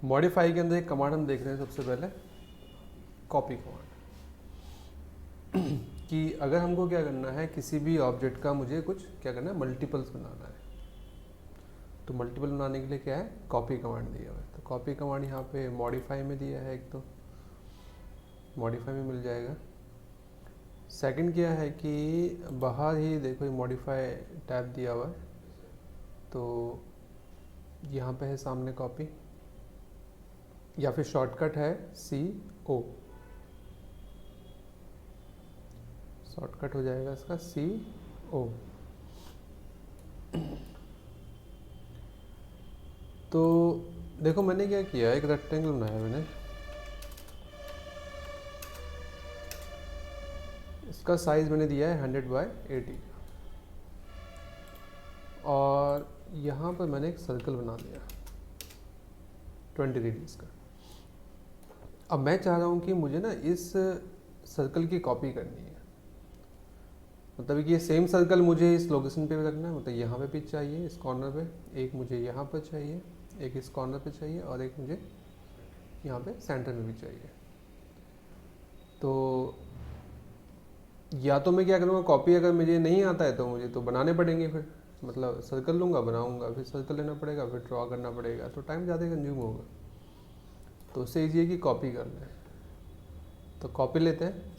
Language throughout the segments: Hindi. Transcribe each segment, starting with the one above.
मॉडिफाई के अंदर एक कमांड हम देख रहे हैं सबसे पहले, कॉपी कमांड। कि अगर हमको क्या करना है, किसी भी ऑब्जेक्ट का मुझे कुछ क्या करना है, मल्टीपल्स बनाना है। तो मल्टीपल बनाने के लिए क्या है, कॉपी कमांड दिया हुआ है। तो कॉपी कमांड यहाँ पे मॉडिफाई में दिया है, एक तो मॉडिफाई में मिल जाएगा। सेकंड क्या है कि बाहर ही देखो मॉडिफाई टैब दिया हुआ है, तो यहाँ पे है सामने कॉपी, या फिर शॉर्टकट है CO, शॉर्टकट हो जाएगा इसका CO। तो देखो मैंने क्या किया, एक रेक्टेंगल बनाया मैंने, इसका साइज मैंने दिया है 100/80, और यहाँ पर मैंने एक सर्कल बना लिया 20 रेडियस का। अब मैं चाह रहा हूँ कि मुझे ना इस सर्कल की कॉपी करनी है, मतलब कि ये सेम सर्कल मुझे इस लोकेशन पे भी रखना है, मतलब यहाँ पे भी चाहिए इस कॉर्नर पे, एक मुझे यहाँ पर चाहिए, एक इस कॉर्नर पे चाहिए, और एक मुझे यहाँ पे सेंटर में भी चाहिए। तो या तो मैं क्या करूँगा, कॉपी अगर मुझे नहीं आता है तो मुझे तो बनाने पड़ेंगे, फिर मतलब सर्कल लूँगा, बनाऊँगा, फिर सर्कल लेना पड़ेगा, फिर ड्रॉ करना पड़ेगा, तो टाइम ज़्यादा कंज्यूम होगा। तो उससे ईजी है कि कॉपी कर लें। तो कॉपी लेते हैं।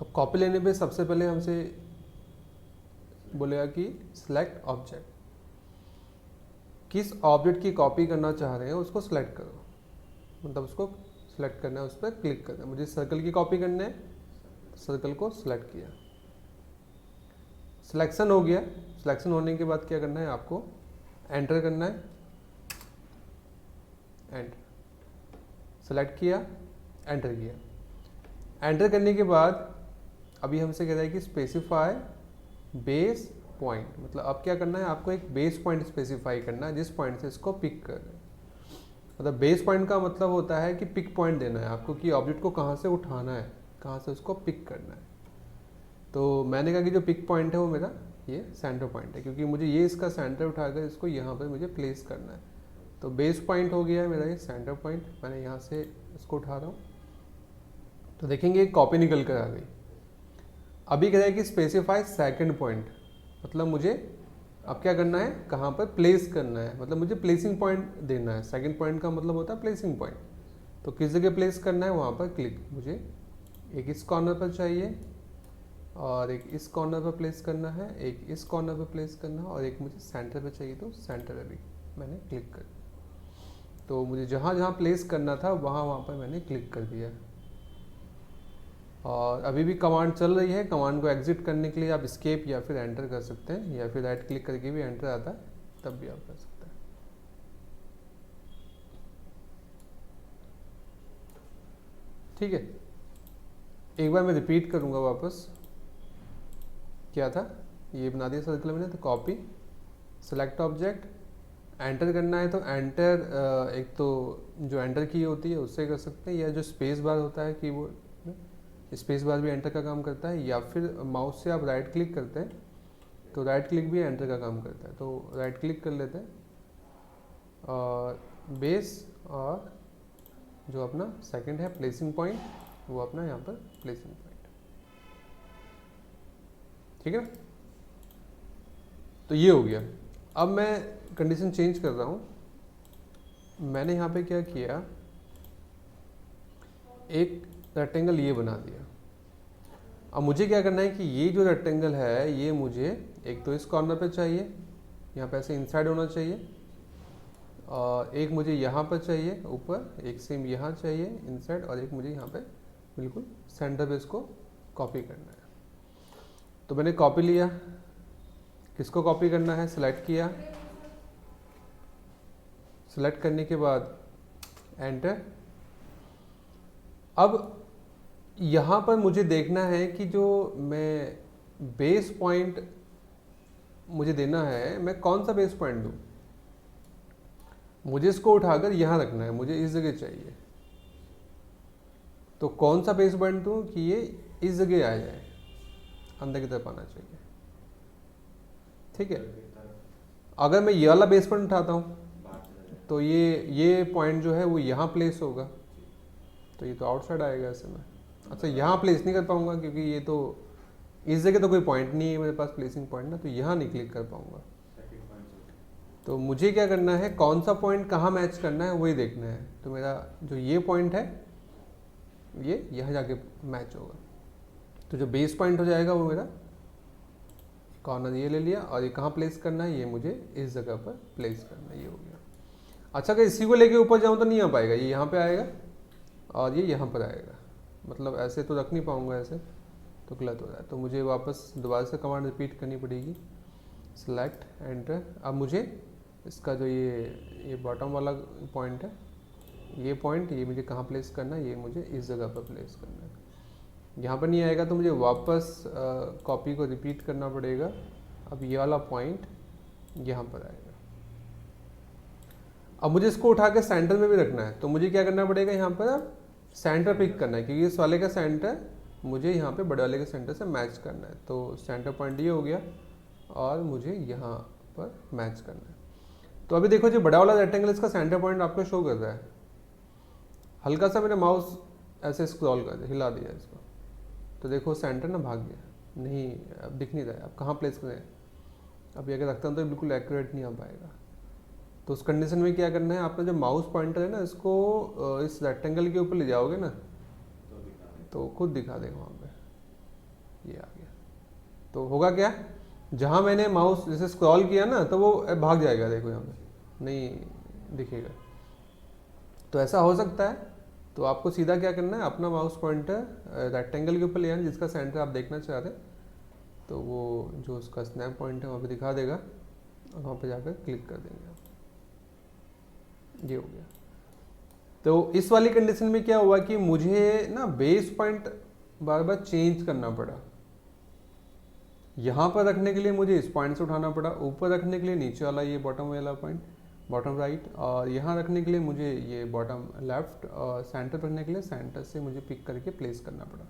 अब कॉपी लेने पे सबसे पहले हमसे बोलेगा कि सिलेक्ट ऑब्जेक्ट, किस ऑब्जेक्ट की कॉपी करना चाह रहे हैं उसको सिलेक्ट करो, मतलब उसको सिलेक्ट करना है, उस पर क्लिक करना है। मुझे सर्कल की कॉपी करना है, सर्कल को सिलेक्ट किया, सिलेक्शन हो गया। सिलेक्शन होने के बाद क्या करना है, आपको एंटर करना है, एंटर, सेलेक्ट किया, एंटर किया। एंटर करने के बाद अभी हमसे कह रहा है कि स्पेसिफाई बेस पॉइंट, मतलब अब क्या करना है, आपको एक बेस पॉइंट स्पेसिफाई करना है जिस पॉइंट से इसको पिक कर रहे हैं। मतलब बेस पॉइंट का मतलब होता है कि पिक पॉइंट देना है आपको, कि ऑब्जेक्ट को कहाँ से उठाना है, कहाँ से उसको पिक करना है। तो मैंने कहा कि जो पिक पॉइंट है वो मेरा ये सेंटर पॉइंट है, क्योंकि मुझे ये इसका सेंटर उठाकर इसको यहाँ पर मुझे प्लेस करना है। तो बेस पॉइंट हो गया है मेरा ये सेंटर पॉइंट, मैंने यहाँ से इसको उठा रहा हूँ। तो देखेंगे एक कॉपी निकल कर आ गई। अभी कह रहा है कि स्पेसिफाई सेकंड पॉइंट, मतलब मुझे अब क्या करना है, कहाँ पर प्लेस करना है, मतलब मुझे प्लेसिंग पॉइंट देना है। सेकंड पॉइंट का मतलब होता है प्लेसिंग पॉइंट। तो किस जगह प्लेस करना है, वहाँ पर क्लिक, मुझे एक इस कॉर्नर पर चाहिए, और एक इस कॉर्नर पर प्लेस करना है, एक इस कॉर्नर पर प्लेस करना है, और एक मुझे सेंटर पर चाहिए, तो सेंटर पर भी मैंने क्लिक कर दिया। तो मुझे जहाँ जहाँ प्लेस करना था वहाँ पर मैंने क्लिक कर दिया। और अभी भी कमांड चल रही है। कमांड को एग्जिट करने के लिए आप एस्केप या फिर एंटर कर सकते हैं, या फिर राइट क्लिक करके भी एंटर आता है, तब भी आप कर सकते हैं। ठीक है, एक बार मैं रिपीट करूंगा वापस। क्या था, ये बना दिया सर्कल मैंने, तो कॉपी, सेलेक्ट ऑब्जेक्ट, एंटर करना है तो एंटर, एक तो जो एंटर की होती है उससे कर सकते हैं, या जो स्पेस बार होता है कीबोर्ड में, स्पेस बार भी एंटर का काम करता है, या फिर माउस से आप राइट क्लिक करते हैं तो राइट क्लिक भी एंटर का काम करता है। तो राइट क्लिक कर लेते हैं, और बेस, और जो अपना सेकंड है प्लेसिंग पॉइंट, वो अपना यहाँ पर प्लेसिंग पॉइंट। ठीक है, तो ये हो गया। अब मैं कंडीशन चेंज कर रहा हूँ। मैंने यहाँ पे क्या किया, एक रेक्टेंगल ये बना दिया। अब मुझे क्या करना है कि ये जो रेक्टेंगल है ये मुझे एक तो इस कॉर्नर पे चाहिए, यहाँ पे ऐसे इनसाइड होना चाहिए, और एक मुझे यहाँ पर चाहिए ऊपर, एक सेम यहाँ चाहिए इनसाइड, और एक मुझे यहाँ पे बिल्कुल सेंटर पे इसको कॉपी करना है। तो मैंने कॉपी लिया, किसको कॉपी करना है, सिलेक्ट किया, सिलेक्ट करने के बाद एंटर। अब यहाँ पर मुझे देखना है कि जो मैं बेस पॉइंट मुझे देना है, मैं कौन सा बेस पॉइंट दूँ। मुझे इसको उठाकर यहाँ रखना है, मुझे इस जगह चाहिए। तो कौन सा बेस पॉइंट दूँ कि ये इस जगह आ जाए, अंदर की तरफ आना चाहिए। ठीक है, अगर मैं ये वाला बेस पॉइंट उठाता हूँ तो ये पॉइंट जो है वो यहाँ प्लेस होगा, तो ये तो आउटसाइड आएगा ऐसे में। अच्छा, यहाँ प्लेस नहीं कर पाऊंगा क्योंकि ये तो इस जगह तो कोई पॉइंट नहीं है मेरे पास प्लेसिंग पॉइंट ना, तो यहाँ नहीं क्लिक कर पाऊंगा। तो मुझे क्या करना है, कौन सा पॉइंट कहाँ मैच करना है वही देखना है। तो मेरा जो ये पॉइंट है ये यहाँ जाके मैच होगा, तो जो बेस पॉइंट हो जाएगा वो मेरा कॉर्नर ये ले लिया, और ये कहाँ प्लेस करना है, ये मुझे इस जगह पर प्लेस करना है, ये हो गया। अच्छा, अगर इसी को लेके ऊपर जाऊँ तो नहीं आ पाएगा, ये यहाँ पे आएगा और ये यहाँ पर आएगा, मतलब ऐसे तो रख नहीं पाऊँगा, ऐसे तो गलत हो रहा है। तो मुझे वापस दोबारा से कमांड रिपीट करनी पड़ेगी, सेलेक्ट एंटर। अब मुझे इसका जो ये बॉटम वाला पॉइंट है, ये पॉइंट ये मुझे कहाँ प्लेस करना है, ये मुझे इस जगह पर प्लेस करना है। यहाँ पर नहीं आएगा तो मुझे वापस कॉपी को रिपीट करना पड़ेगा। अब ये वाला पॉइंट यहाँ पर आएगा। अब मुझे इसको उठा के सेंटर में भी रखना है, तो मुझे क्या करना पड़ेगा, यहाँ पर अब सेंटर पिक करना है, क्योंकि इस वाले का सेंटर मुझे यहाँ पे बड़े वाले के सेंटर से मैच करना है। तो सेंटर पॉइंट ये हो गया और मुझे यहाँ पर मैच करना है। तो अभी देखो जो बड़ा वाला रेक्टेंगल, इसका सेंटर पॉइंट आपको शो कर रहा है। हल्का सा मैंने माउस ऐसे स्क्रॉल कर दिया, हिला दिया इसको, तो देखो सेंटर ना भाग गया, नहीं अब दिख नहीं रहा है। अब कहाँ प्लेस करें, अब ये अगर रखता हूँ तो बिल्कुल एक्यूरेट नहीं आ पाएगा। तो उस कंडीशन में क्या करना है, आपका जो माउस पॉइंटर है ना, इसको इस रेक्टेंगल के ऊपर ले जाओगे ना तो खुद दिखा देगा वहाँ पे, ये आ गया। तो होगा क्या, जहाँ मैंने माउस जैसे स्क्रॉल किया ना तो वो भाग जाएगा, देखो यहाँ पे नहीं दिखेगा। तो ऐसा हो सकता है। तो आपको सीधा क्या करना है, अपना माउस पॉइंटर रेक्टेंगल के ऊपर ले आना जिसका सेंटर आप देखना चाह रहे हैं, तो वो जो उसका स्नैप पॉइंट है वहाँ पे दिखा देगा, और वहाँ पे जाकर क्लिक कर देंगे आप, ये हो गया। तो इस वाली कंडीशन में क्या हुआ कि मुझे ना बेस पॉइंट बार बार चेंज करना पड़ा। यहाँ पर रखने के लिए मुझे इस पॉइंट से उठाना पड़ा, ऊपर रखने के लिए नीचे वाला ये बॉटम वाला पॉइंट, बॉटम राइट, और यहाँ रखने के लिए मुझे ये बॉटम लेफ्ट, और सेंटर रखने के लिए सेंटर से मुझे पिक करके प्लेस करना पड़ा।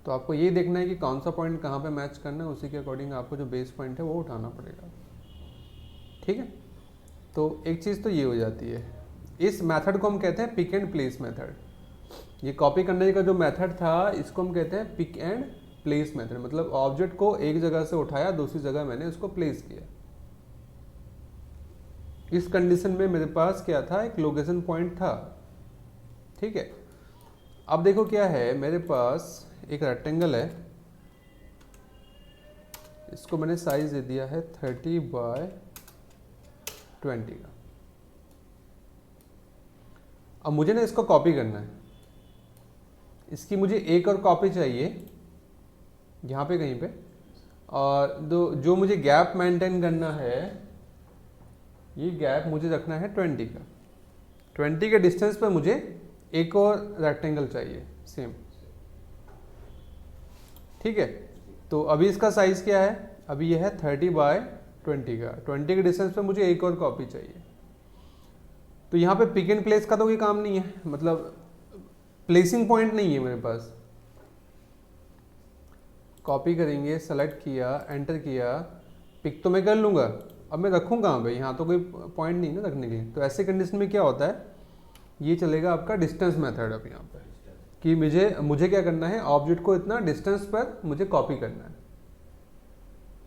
तो आपको ये देखना है कि कौन सा पॉइंट कहाँ पे मैच करना है, उसी के अकॉर्डिंग आपको जो बेस पॉइंट है वो उठाना पड़ेगा। ठीक है, तो एक चीज़ तो ये हो जाती है। इस मेथड को हम कहते हैं पिक एंड प्लेस मेथड। ये कॉपी करने का जो मेथड था इसको हम कहते हैं पिक एंड प्लेस मेथड, मतलब ऑब्जेक्ट को एक जगह से उठाया, दूसरी जगह मैंने उसको प्लेस किया। इस कंडीशन में मेरे पास क्या था, एक लोकेशन पॉइंट था। ठीक है, अब देखो क्या है, मेरे पास एक रेक्टेंगल है, इसको मैंने साइज दे दिया है 30x20 का। अब मुझे ना इसको कॉपी करना है, इसकी मुझे एक और कॉपी चाहिए यहाँ पे कहीं पे, और जो मुझे गैप मेंटेन करना है, ये गैप मुझे रखना है 20 का। 20 के डिस्टेंस पर मुझे एक और रेक्टेंगल चाहिए सेम। ठीक है, तो अभी इसका साइज क्या है, अभी ये है 30x20 का। 20 के डिस्टेंस पे मुझे एक और कॉपी चाहिए। तो यहाँ पे पिक एंड प्लेस का तो कोई काम नहीं है, मतलब प्लेसिंग पॉइंट नहीं है मेरे पास। कॉपी करेंगे, सेलेक्ट किया, एंटर किया, पिक तो मैं कर लूँगा, अब मैं रखूँ कहाँ पे, यहाँ तो कोई पॉइंट नहीं ना रखने के लिए। तो ऐसे कंडीशन में क्या होता है, ये चलेगा आपका डिस्टेंस मेथड। अब यहाँ पे कि मुझे क्या करना है, ऑब्जेक्ट को इतना डिस्टेंस पर मुझे कॉपी करना है,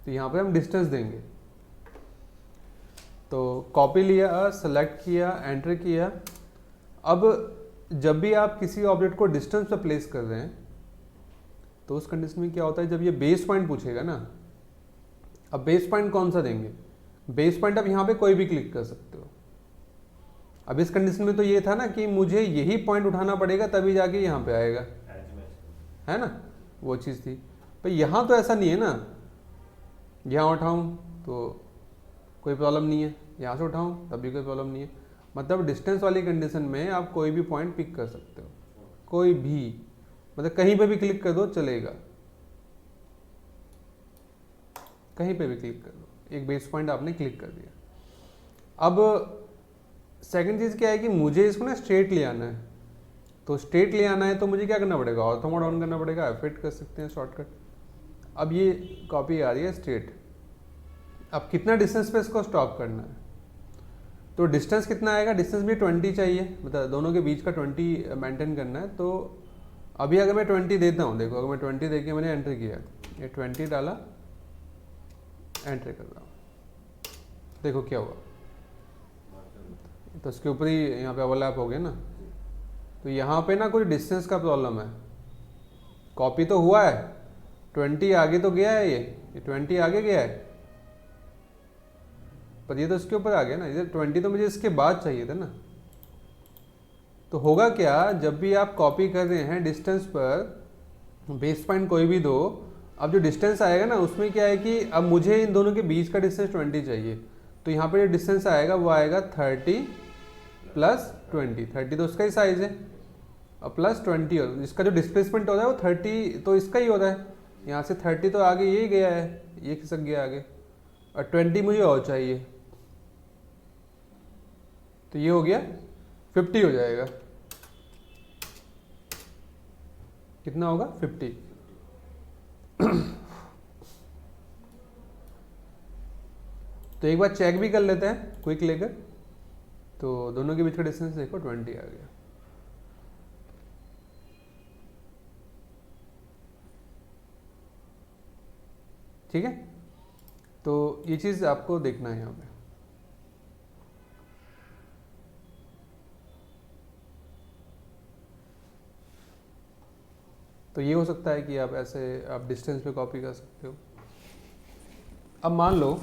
तो यहाँ पे हम डिस्टेंस देंगे। तो कॉपी लिया, सेलेक्ट किया, एंटर किया। अब जब भी आप किसी ऑब्जेक्ट को डिस्टेंस पर प्लेस कर रहे हैं तो उस कंडीशन में क्या होता है, जब ये बेस पॉइंट पूछेगा ना, अब बेस पॉइंट कौन सा देंगे, बेस पॉइंट आप यहाँ पे कोई भी क्लिक कर सकते हो। अब इस कंडीशन में तो ये था ना कि मुझे यही पॉइंट उठाना पड़ेगा तभी जाके यहाँ पे आएगा, है ना, वो चीज़ थी। पर यहाँ तो ऐसा नहीं है ना, यहाँ उठाऊँ तो कोई प्रॉब्लम नहीं है, यहाँ से उठाऊँ तब भी कोई प्रॉब्लम नहीं है। मतलब डिस्टेंस वाली कंडीशन में आप कोई भी पॉइंट पिक कर सकते हो, कोई भी, मतलब कहीं पे भी क्लिक कर दो चलेगा, कहीं पे भी क्लिक कर दो। एक बेस पॉइंट आपने क्लिक कर दिया। अब सेकंड चीज़ क्या है कि मुझे इसको ना स्ट्रेट ले आना है। तो स्ट्रेट ले आना है तो मुझे क्या करना पड़ेगा, ऑर्थो मोड ऑन करना पड़ेगा, F8 कर सकते हैं शॉर्टकट। अब ये कॉपी आ रही है स्ट्रेट। अब कितना डिस्टेंस पे इसको स्टॉप करना है, तो डिस्टेंस कितना आएगा, डिस्टेंस भी 20 चाहिए, मतलब दोनों के बीच का 20 मेंटेन करना है। तो अभी अगर मैं 20 देता हूँ, देखो अगर मैं 20 दे के मैंने एंटर किया, ये 20 डाला, एंटर कर रहा हूँ, देखो क्या हुआ, तो उसके ऊपर ही यहाँ पे ओवरलैप हो गया ना। तो यहाँ पे ना कोई डिस्टेंस का प्रॉब्लम है, कॉपी तो हुआ है, 20 आगे तो गया है, ये 20 आगे गया है, पर ये तो इसके ऊपर आ गया ना, इधर 20 तो मुझे इसके बाद चाहिए था ना। तो होगा क्या, जब भी आप कॉपी कर रहे हैं डिस्टेंस पर, बेस पॉइंट कोई भी दो, अब जो डिस्टेंस आएगा ना उसमें क्या है कि अब मुझे इन दोनों के बीच का डिस्टेंस 20 चाहिए, तो यहाँ पर जो डिस्टेंस आएगा वो आएगा 30 प्लस 20, 30 तो उसका ही साइज है, और प्लस 20, और इसका जो डिस्प्लेसमेंट हो रहा है वो 30 तो इसका ही हो रहा है, यहाँ से 30 तो आगे ये गया है, ये खिसक गया आगे, और 20 मुझे और चाहिए, तो ये हो गया 50 हो जाएगा, कितना होगा 50। तो एक बार चेक भी कर लेते हैं क्विक लेकर, तो दोनों के बीच का डिस्टेंस देखो 20 आ गया। ठीक है, तो ये चीज़ आपको देखना है यहाँ पे। तो ये हो सकता है कि आप ऐसे आप डिस्टेंस पे कॉपी कर सकते हो। अब मान लो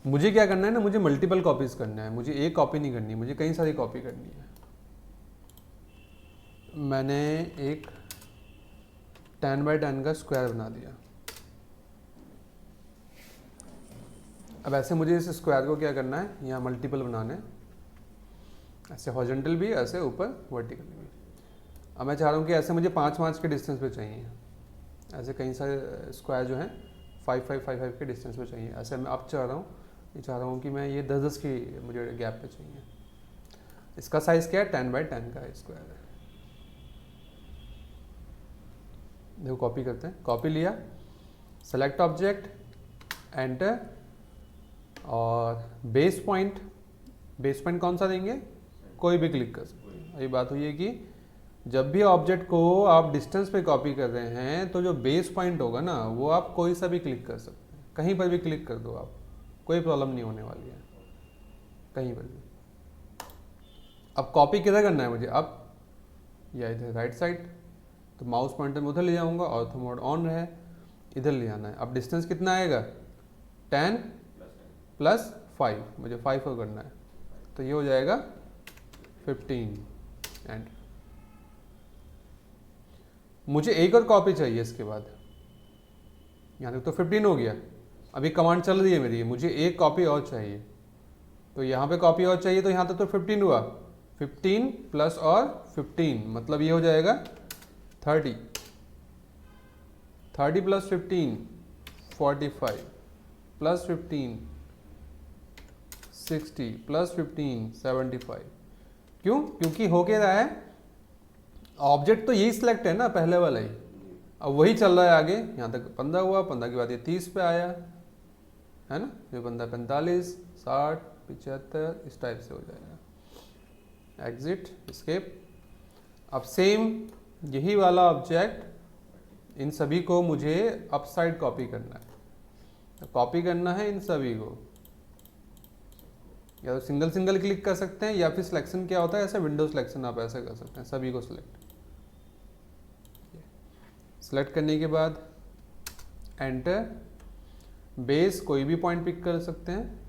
मुझे क्या करना है ना, मुझे मल्टीपल कॉपीज करना है, मुझे एक कॉपी नहीं करनी, मुझे कई सारी कॉपी करनी है। मैंने एक 10 बाई 10 का स्क्वायर बना दिया। अब ऐसे मुझे इस स्क्वायर को क्या करना है, यहाँ मल्टीपल बनाने हैं, ऐसे हॉरिजॉन्टल भी, ऐसे ऊपर वर्टिकल भी। अब मैं चाह रहा हूँ कि ऐसे मुझे 5-5 के डिस्टेंस पे चाहिए, ऐसे कई सारे स्क्वायर जो हैं 5-5-5-5 के डिस्टेंस पे चाहिए। ऐसे मैं अब चाह रहा हूँ कि मैं ये 10-10 की मुझे गैप पे चाहिए। इसका साइज़ क्या है, 10 बाई 10 का स्क्वायर है। देखो कॉपी करते हैं, कॉपी लिया, सेलेक्ट ऑब्जेक्ट, एंटर, और बेस पॉइंट कौन सा देंगे, कोई भी क्लिक कर सकते हैं। ये बात हुई है कि जब भी ऑब्जेक्ट को आप डिस्टेंस पे कॉपी कर रहे हैं तो जो बेस पॉइंट होगा ना वो आप कोई सा भी क्लिक कर सकते हैं, कहीं पर भी क्लिक कर दो आप, कोई प्रॉब्लम नहीं होने वाली है, कहीं पर भी। अब कॉपी किधर करना है मुझे, अब या इधर राइट साइड, तो माउस पॉइंटर में उधर ले जाऊंगा, ऑर्थो मोड ऑन रहे, इधर ले आना है। अब डिस्टेंस कितना आएगा, 10 प्लस 5, मुझे 5 को करना है, तो ये हो जाएगा 15। एंड मुझे एक और कॉपी चाहिए इसके बाद, यहाँ तक तो 15 हो गया। अभी कमांड चल रही है मेरी, मुझे एक कॉपी और चाहिए, तो यहाँ पे कॉपी और चाहिए, तो यहाँ तक तो 15 हुआ, 15 प्लस और 15 मतलब ये हो जाएगा 30, 30 प्लस 15 45 प्लस 15 60 प्लस 15 75। क्यों, क्योंकि हो क्या रहा है, ऑब्जेक्ट तो यही सिलेक्ट है ना, पहले वाला ही, अब वही चल रहा है आगे, यहाँ तक 15 हुआ, 15 के बाद ये 30 पे आया है ना, ये 15 45 60 75 इस टाइप से हो जाएगा। Exit, escape. अब सेम यही वाला ऑब्जेक्ट, इन सभी को मुझे अप साइड कॉपी करना है, तो कॉपी करना है इन सभी को, या तो सिंगल सिंगल क्लिक कर सकते हैं, या फिर सिलेक्शन क्या होता है, ऐसे विंडो सिलेक्शन आप ऐसे कर सकते हैं, सभी को सिलेक्ट करने के बाद एंटर, बेस कोई भी पॉइंट पिक कर सकते हैं।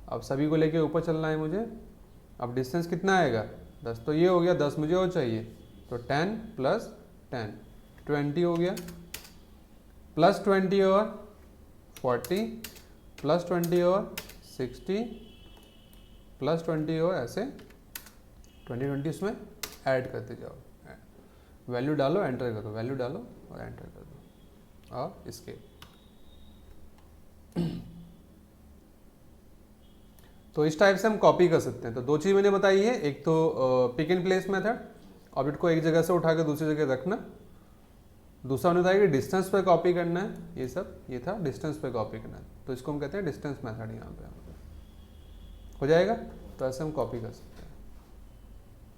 अब सभी को लेके ऊपर चलना है मुझे। अब डिस्टेंस कितना आएगा, 10, तो ये हो गया, 10 मुझे और चाहिए, तो 10 प्लस 10 20 हो गया, प्लस 20 और 40 प्लस 20 और 60 प्लस 20 और ऐसे 20 इसमें ऐड करते जाओ, वैल्यू डालो, एंटर करो, वैल्यू डालो और एंटर कर दो, और इसके तो इस टाइप से हम कॉपी कर सकते हैं। तो दो चीज़ मैंने बताई है, एक तो pick and place method, object को एक जगह से उठा कर दूसरी जगह रखना, दूसरा मैंने बताया कि डिस्टेंस पे कॉपी करना है, ये सब ये था डिस्टेंस पे कॉपी करना है, तो इसको हम कहते हैं डिस्टेंस मेथड यहाँ पे। हो जाएगा। तो ऐसे हम कॉपी कर सकते हैं।